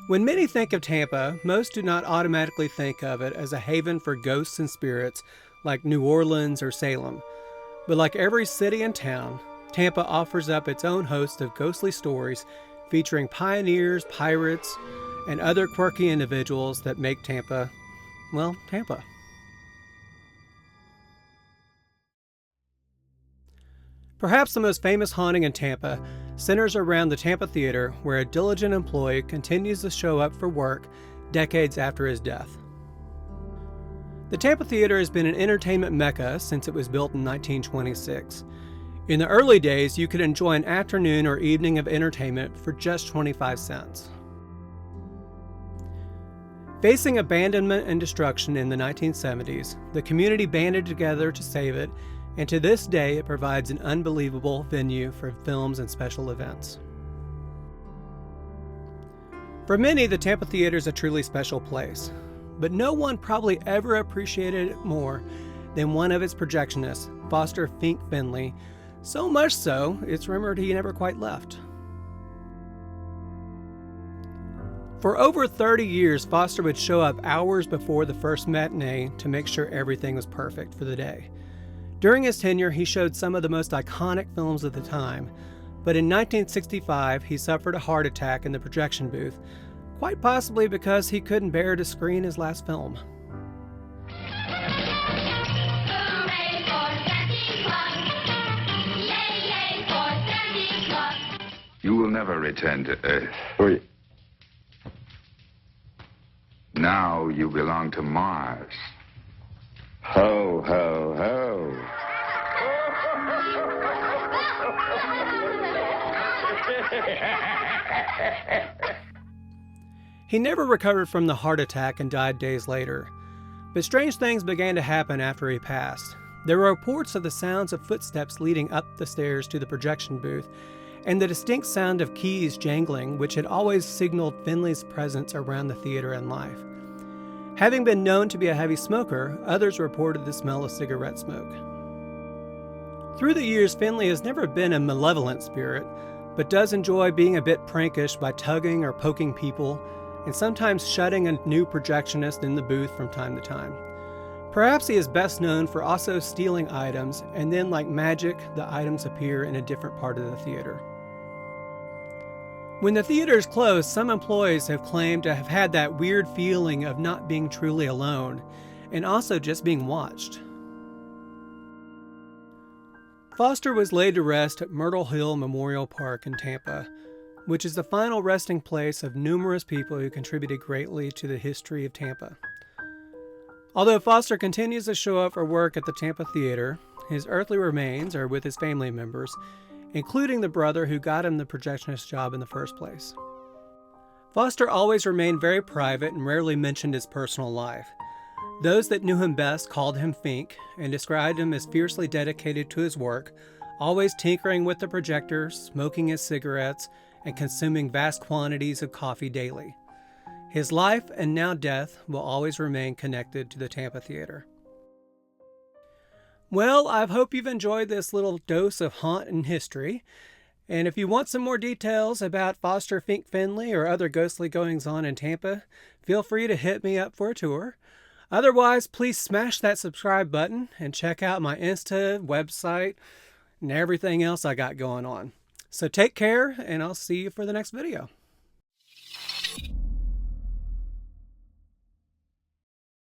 When many think of Tampa, most do not automatically think of it as a haven for ghosts and spirits like New Orleans or Salem. But like every city and town, Tampa offers up its own host of ghostly stories featuring pioneers, pirates, and other quirky individuals that make Tampa, well, Tampa. Perhaps the most famous haunting in Tampa centers around the Tampa Theater, where a diligent employee continues to show up for work decades after his death. The Tampa Theater has been an entertainment mecca since it was built in 1926. In the early days, you could enjoy an afternoon or evening of entertainment for just 25 cents. Facing abandonment and destruction in the 1970s, the community banded together to save it, and to this day it provides an unbelievable venue for films and special events. For many, the Tampa Theater is a truly special place, but no one probably ever appreciated it more than one of its projectionists, Foster Fink Finley, so much so it's rumored he never quite left. For over 30 years, Foster would show up hours before the first matinee to make sure everything was perfect for the day. During his tenure, he showed some of the most iconic films of the time, but in 1965, he suffered a heart attack in the projection booth, quite possibly because he couldn't bear to screen his last film. You will never return to Earth. Now you belong to Mars. Ho, ho, ho. He never recovered from the heart attack and died days later. But strange things began to happen after he passed. There were reports of the sounds of footsteps leading up the stairs to the projection booth, and the distinct sound of keys jangling, which had always signaled Finley's presence around the theater and life. Having been known to be a heavy smoker, others reported the smell of cigarette smoke. Through the years, Finley has never been a malevolent spirit, but does enjoy being a bit prankish by tugging or poking people, and sometimes shutting a new projectionist in the booth from time to time. Perhaps he is best known for also stealing items, and then like magic, the items appear in a different part of the theater. When the theater is closed, some employees have claimed to have had that weird feeling of not being truly alone, and also just being watched. Foster was laid to rest at Myrtle Hill Memorial Park in Tampa, which is the final resting place of numerous people who contributed greatly to the history of Tampa. Although Foster continues to show up for work at the Tampa Theater, his earthly remains are with his family members, including the brother who got him the projectionist job in the first place. Foster always remained very private and rarely mentioned his personal life. Those that knew him best called him Fink and described him as fiercely dedicated to his work, always tinkering with the projector, smoking his cigarettes, and consuming vast quantities of coffee daily. His life, and now death, will always remain connected to the Tampa Theater. Well, I hope you've enjoyed this little dose of haunt and history. And if you want some more details about Foster Fink Finley or other ghostly goings-on in Tampa, feel free to hit me up for a tour. Otherwise, please smash that subscribe button and check out my Insta, website, and everything else I got going on. So take care, and I'll see you for the next video.